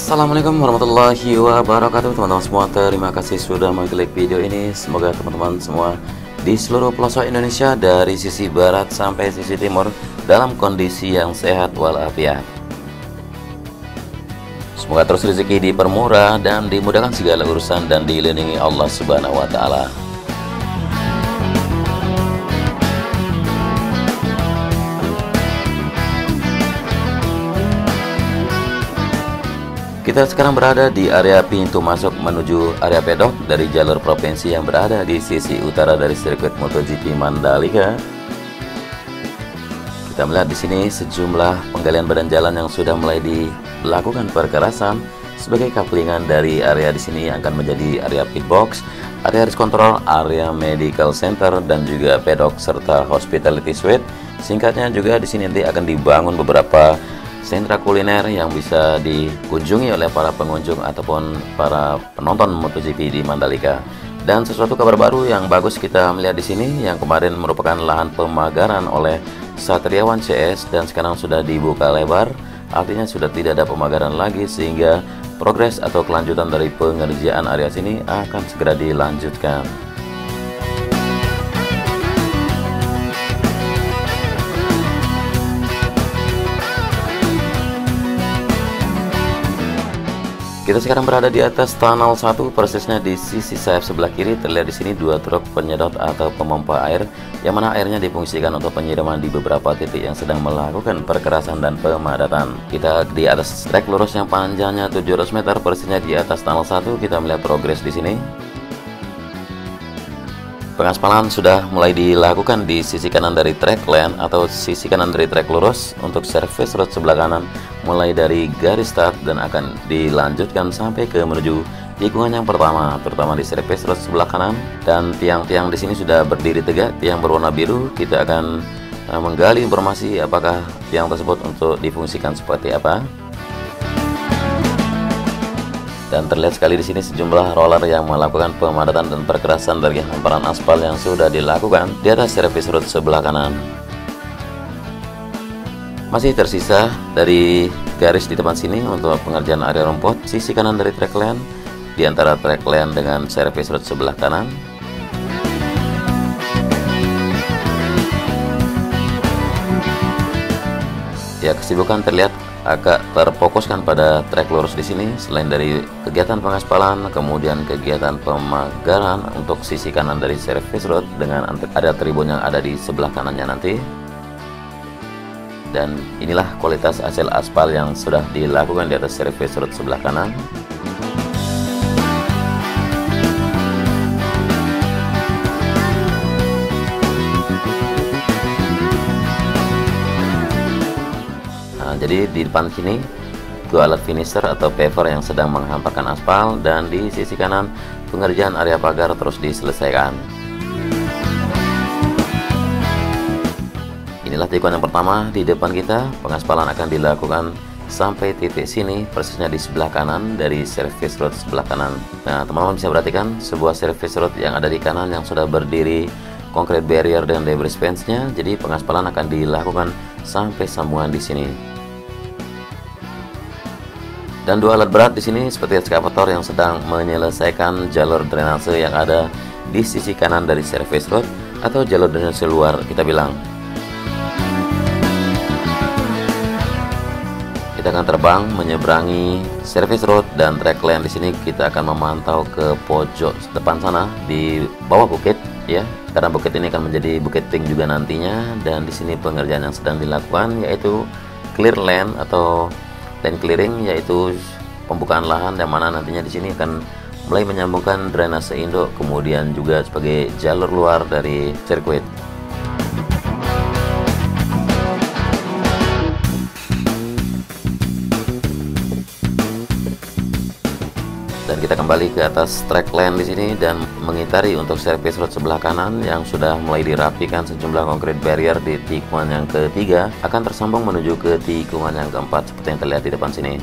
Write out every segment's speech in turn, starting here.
Assalamualaikum warahmatullahi wabarakatuh teman-teman semua. Terima kasih sudah mengklik video ini. Semoga teman-teman semua di seluruh pelosok Indonesia dari sisi barat sampai sisi timur dalam kondisi yang sehat walafiat. Semoga terus rezeki dipermurah dan dimudahkan segala urusan dan dilindungi Allah Subhanahu wa taala. Kita sekarang berada di area pintu masuk menuju area pedok dari jalur provinsi yang berada di sisi utara dari sirkuit MotoGP Mandalika. Kita melihat di sini sejumlah penggalian badan jalan yang sudah mulai dilakukan perkerasan sebagai kaplingan dari area di sini yang akan menjadi area pit box, area race control, area medical center dan juga pedok serta hospitality suite. Singkatnya juga di sini nanti akan dibangun beberapa sentra kuliner yang bisa dikunjungi oleh para pengunjung ataupun para penonton MotoGP di Mandalika. Dan sesuatu kabar baru yang bagus kita melihat di sini yang kemarin merupakan lahan pemagaran oleh Satriawan CS dan sekarang sudah dibuka lebar, artinya sudah tidak ada pemagaran lagi sehingga progres atau kelanjutan dari pengerjaan area sini akan segera dilanjutkan. Kita sekarang berada di atas tunnel 1, persisnya di sisi sayap sebelah kiri. Terlihat di sini dua truk penyedot atau pemompa air, yang mana airnya difungsikan untuk penyiraman di beberapa titik yang sedang melakukan perkerasan dan pemadatan. Kita di atas trek lurus yang panjangnya 700 meter, persisnya di atas tunnel 1. Kita melihat progres di sini. Pengaspalan sudah mulai dilakukan di sisi kanan dari track lane atau sisi kanan dari trek lurus untuk service road sebelah kanan, mulai dari garis start dan akan dilanjutkan sampai ke menuju tikungan yang pertama, terutama di service road sebelah kanan. Dan tiang-tiang di sini sudah berdiri tegak, tiang berwarna biru. Kita akan menggali informasi apakah tiang tersebut untuk difungsikan seperti apa. Dan terlihat sekali di sini sejumlah roller yang melakukan pemadatan dan perkerasan dari hamparan aspal yang sudah dilakukan di atas service road sebelah kanan. Masih tersisa dari garis di depan sini untuk pengerjaan area rumput sisi kanan dari track lane, di antara track lane dengan service road sebelah kanan. Ya, kesibukan terlihat agak terfokuskan pada trek lurus di sini. Selain dari kegiatan pengaspalan, kemudian kegiatan pemagaran untuk sisi kanan dari service road dengan ada tribun yang ada di sebelah kanannya nanti. Dan inilah kualitas hasil aspal yang sudah dilakukan di atas service road sebelah kanan. Jadi di depan sini dua alat finisher atau paver yang sedang menghampakan aspal, dan di sisi kanan pengerjaan area pagar terus diselesaikan. Inilah tikungan yang pertama di depan kita. Pengaspalan akan dilakukan sampai titik sini, persisnya di sebelah kanan dari service road sebelah kanan. Nah, teman-teman bisa perhatikan sebuah service road yang ada di kanan yang sudah berdiri concrete barrier dan debris fence-nya. Jadi pengaspalan akan dilakukan sampai sambungan di sini. Dan dua alat berat di sini seperti ekskavator yang sedang menyelesaikan jalur drainase yang ada di sisi kanan dari service road atau jalur drainase luar kita bilang. Kita akan terbang menyeberangi service road dan track lane. Di sini kita akan memantau ke pojok depan sana di bawah bukit ya, karena bukit ini akan menjadi bukit pink juga nantinya. Dan di sini pengerjaan yang sedang dilakukan yaitu clear lane atau lane clearing, yaitu pembukaan lahan yang mana nantinya di sini akan mulai menyambungkan drainase induk, kemudian juga sebagai jalur luar dari sirkuit. Dan kita kembali ke atas track lane di sini dan mengitari untuk service road sebelah kanan yang sudah mulai dirapikan sejumlah concrete barrier di tikungan yang ketiga, akan tersambung menuju ke tikungan yang keempat seperti yang terlihat di depan sini.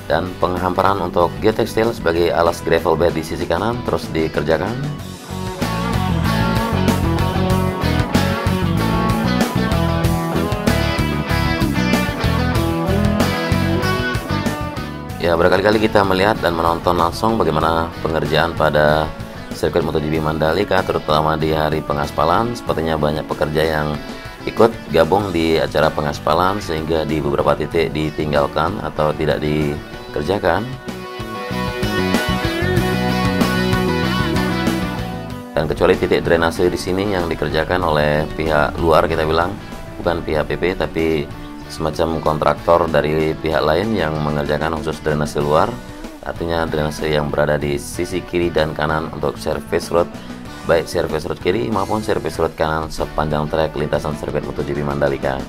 Dan penghamparan untuk geotextile sebagai alas gravel bed di sisi kanan terus dikerjakan. Ya, berkali-kali kita melihat dan menonton langsung bagaimana pengerjaan pada sirkuit MotoGP Mandalika, terutama di hari pengaspalan. Sepertinya banyak pekerja yang ikut gabung di acara pengaspalan sehingga di beberapa titik ditinggalkan atau tidak dikerjakan. Dan kecuali titik drainase di sini yang dikerjakan oleh pihak luar, kita bilang bukan pihak PP tapi semacam kontraktor dari pihak lain yang mengerjakan khusus drainase luar, artinya drainase yang berada di sisi kiri dan kanan untuk service road, baik service road kiri maupun service road kanan sepanjang trek lintasan sirkuit MotoGP Mandalika.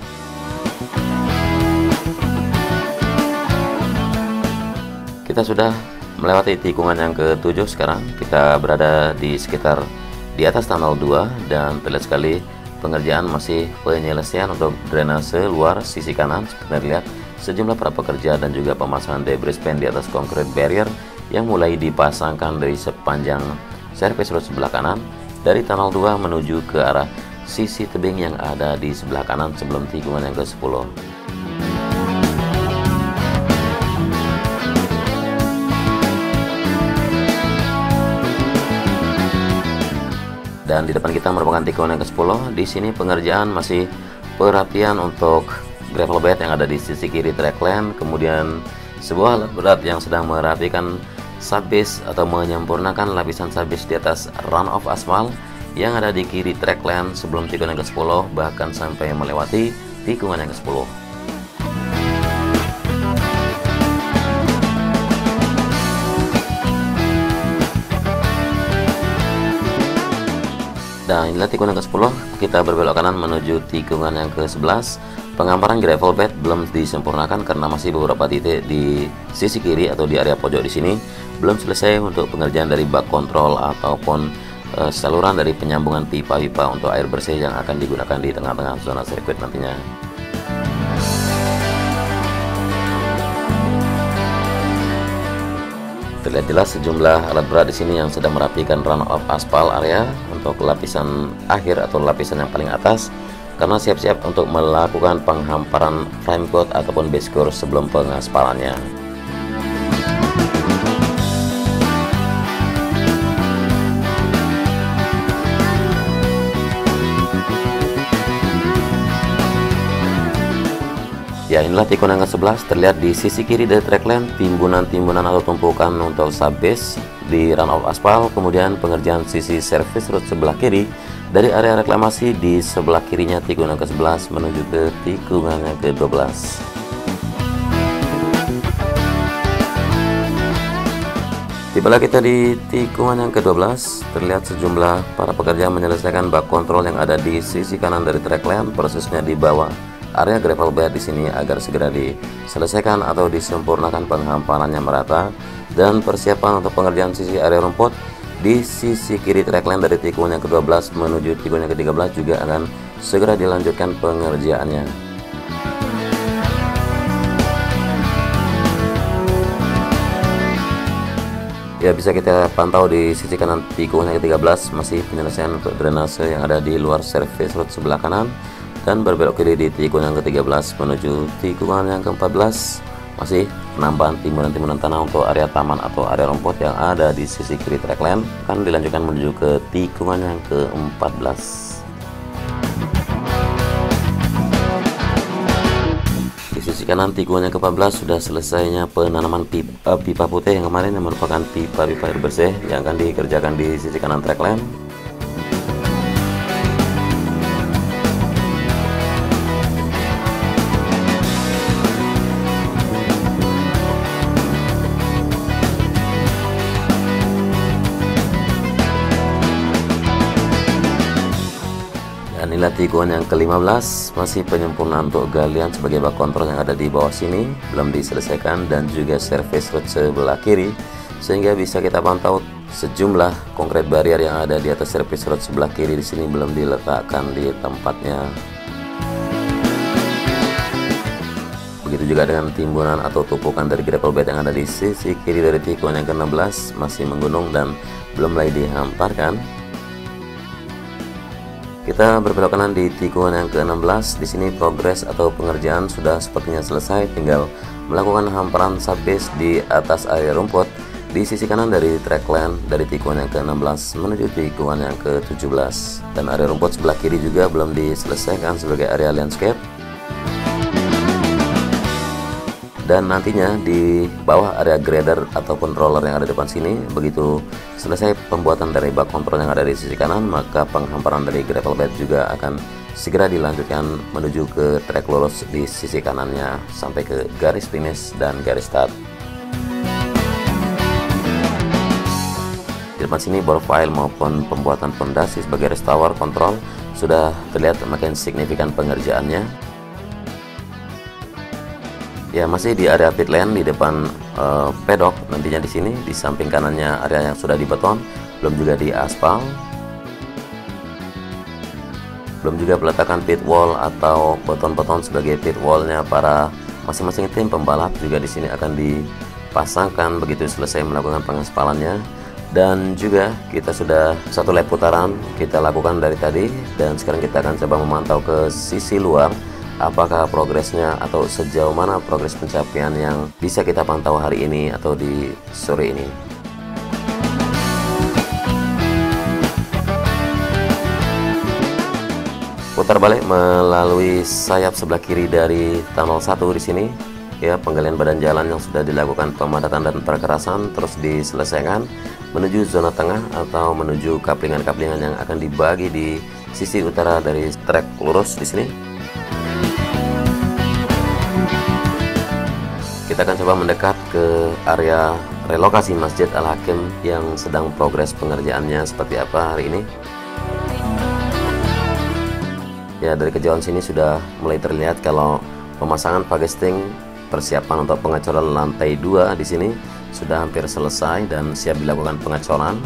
Kita sudah melewati tikungan yang ke-7 sekarang. Kita berada di sekitar di atas tunnel 2 dan terlihat sekali pengerjaan masih penyelesaian untuk drainase luar sisi kanan. Seperti terlihat sejumlah para pekerja dan juga pemasangan debris pan di atas concrete barrier yang mulai dipasangkan dari sepanjang service road sebelah kanan dari tunnel 2 menuju ke arah sisi tebing yang ada di sebelah kanan sebelum tikungan yang ke-10. Dan di depan kita merupakan tikungan yang ke-10. Di sini pengerjaan masih perapian untuk gravel bed yang ada di sisi kiri track lane, kemudian sebuah alat berat yang sedang merapikan subbase atau menyempurnakan lapisan subbase di atas run off aspal yang ada di kiri track lane sebelum tikungan yang ke-10, bahkan sampai melewati tikungan yang ke-10. Dan inilah tikungan yang ke-10, kita berbelok kanan menuju tikungan yang ke-11. Pengamparan gravel bed belum disempurnakan karena masih beberapa titik di sisi kiri atau di area pojok di sini belum selesai untuk pengerjaan dari bak kontrol ataupun saluran dari penyambungan pipa-pipa untuk air bersih yang akan digunakan di tengah-tengah zona sirkuit nantinya. Terlihat jelas sejumlah alat berat di sini yang sedang merapikan run off aspal area untuk lapisan akhir atau lapisan yang paling atas, karena siap-siap untuk melakukan penghamparan frame coat ataupun base course sebelum pengaspalannya. Ya, inilah tikungan yang ke-11. Terlihat di sisi kiri dari track lane timbunan-timbunan atau tumpukan untuk subbase di run off aspal, kemudian pengerjaan sisi service road sebelah kiri dari area reklamasi di sebelah kirinya tikungan yang ke-11 menuju ke tikungan yang ke-12. Tibalah kita di tikungan yang ke-12. Terlihat sejumlah para pekerja menyelesaikan bak kontrol yang ada di sisi kanan dari track lane, persisnya di bawah area gravel bed di sini agar segera diselesaikan atau disempurnakan penghamparannya merata, dan persiapan untuk pengerjaan sisi area rumput di sisi kiri track lane dari tikungan yang ke-12 menuju tikungan yang ke-13 juga akan segera dilanjutkan pengerjaannya. Ya, bisa kita pantau di sisi kanan tikungan yang ke-13 masih penyelesaian untuk drainase yang ada di luar service road sebelah kanan, dan berbelok kiri di tikungan yang ke-13 menuju tikungan yang ke-14 masih penambahan timbunan-timbunan tanah untuk area taman atau area rumput yang ada di sisi kiri track lane akan dilanjutkan menuju ke tikungan yang ke-14. Di sisi kanan tikungan yang ke-14 sudah selesainya penanaman pipa putih yang kemarin yang merupakan pipa-pipa air bersih yang akan dikerjakan di sisi kanan track lane. Inilah tikungan yang ke-15, masih penyempurnaan untuk galian sebagai bak kontrol yang ada di bawah sini belum diselesaikan, dan juga service road sebelah kiri, sehingga bisa kita pantau sejumlah konkret barrier yang ada di atas service road sebelah kiri di sini belum diletakkan di tempatnya. Begitu juga dengan timbunan atau tumpukan dari gravel bed yang ada di sisi kiri dari tikungan yang ke-16 masih menggunung dan belum mulai dihamparkan. Kita berbelok kanan di tikungan yang ke-16. Di sini progres atau pengerjaan sudah sepertinya selesai, tinggal melakukan hamparan subbase di atas area rumput di sisi kanan dari track lane dari tikungan yang ke-16 menuju tikungan yang ke-17, dan area rumput sebelah kiri juga belum diselesaikan sebagai area landscape. Dan nantinya di bawah area grader ataupun roller yang ada di depan sini, begitu selesai pembuatan dari bak kontrol yang ada di sisi kanan, maka penghamparan dari gravel bed juga akan segera dilanjutkan menuju ke trek lurus di sisi kanannya sampai ke garis finish dan garis start. Di depan sini profile maupun pembuatan fondasi sebagai rest tower control sudah terlihat makin signifikan pengerjaannya. Ya, masih di area pit lane di depan pedok nantinya di sini, di samping kanannya area yang sudah dibeton, belum juga di aspal. Belum juga peletakan pit wall atau beton-beton sebagai pit wallnya para masing-masing tim pembalap juga di sini akan dipasangkan begitu selesai melakukan pengaspalannya. Dan juga kita sudah satu lap putaran kita lakukan dari tadi, dan sekarang kita akan coba memantau ke sisi luar apakah progresnya atau sejauh mana progres pencapaian yang bisa kita pantau hari ini atau di sore ini. Putar balik melalui sayap sebelah kiri dari tunnel 1 di sini. Ya, penggalian badan jalan yang sudah dilakukan pemadatan dan perkerasan terus diselesaikan menuju zona tengah atau menuju kaplingan-kaplingan yang akan dibagi di sisi utara dari trek lurus di sini. Kita akan coba mendekat ke area relokasi Masjid Al-Hakim yang sedang progres pengerjaannya seperti apa hari ini. Ya, dari kejauhan sini sudah mulai terlihat kalau pemasangan pagesting persiapan untuk pengecoran lantai 2 di sini sudah hampir selesai dan siap dilakukan pengecoran.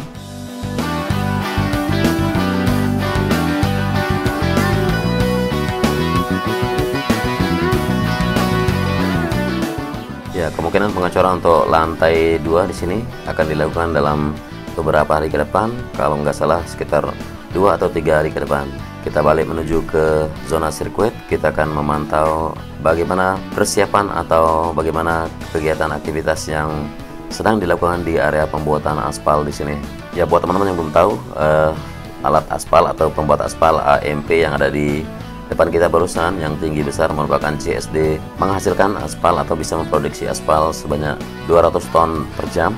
Ya, kemungkinan pengecoran untuk lantai 2 di sini akan dilakukan dalam beberapa hari ke depan, kalau nggak salah sekitar 2 atau 3 hari ke depan. Kita balik menuju ke zona sirkuit, kita akan memantau bagaimana persiapan atau bagaimana kegiatan aktivitas yang sedang dilakukan di area pembuatan aspal di sini. Ya, buat teman-teman yang belum tahu, alat aspal atau pembuat aspal AMP yang ada di depan kita barusan yang tinggi besar merupakan CSD, menghasilkan aspal atau bisa memproduksi aspal sebanyak 200 ton per jam.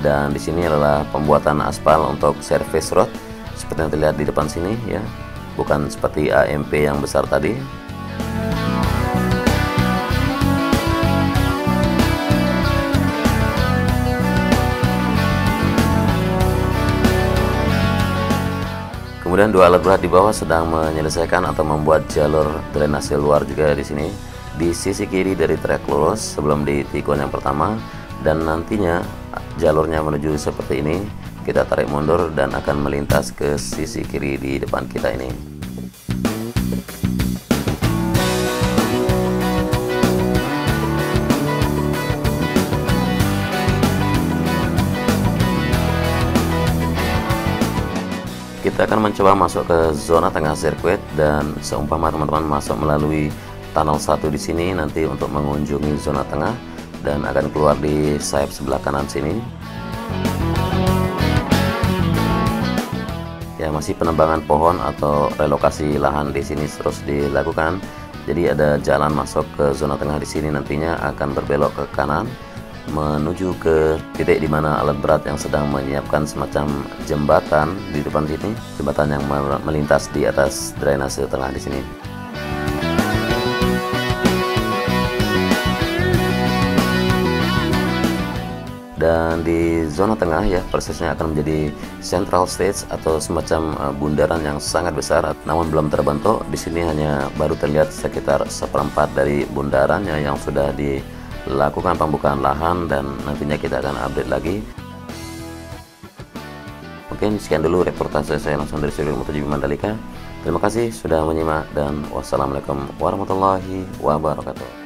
Dan di sini adalah pembuatan aspal untuk service road seperti yang terlihat di depan sini ya, bukan seperti AMP yang besar tadi. Kemudian dua alat berat di bawah sedang menyelesaikan atau membuat jalur drainase luar juga di sini di sisi kiri dari trek lurus sebelum di tikungan yang pertama, dan nantinya jalurnya menuju seperti ini. Kita tarik mundur dan akan melintas ke sisi kiri di depan kita ini. Kita akan mencoba masuk ke zona tengah sirkuit, dan seumpama teman-teman masuk melalui tunnel 1 di sini nanti untuk mengunjungi zona tengah dan akan keluar di sayap sebelah kanan sini. Ya, masih penebangan pohon atau relokasi lahan di sini terus dilakukan. Jadi ada jalan masuk ke zona tengah di sini, nantinya akan berbelok ke kanan menuju ke titik di mana alat berat yang sedang menyiapkan semacam jembatan di depan sini, jembatan yang melintas di atas drainase tengah di sini. Dan di zona tengah ya, persisnya akan menjadi central stage atau semacam bundaran yang sangat besar, namun belum terbentuk. Di sini hanya baru terlihat sekitar seperempat dari bundarannya yang sudah dilakukan pembukaan lahan, dan nantinya kita akan update lagi. Mungkin sekian dulu reportase saya langsung dari sirkuit MotoGP Mandalika. Terima kasih sudah menyimak dan wassalamualaikum warahmatullahi wabarakatuh.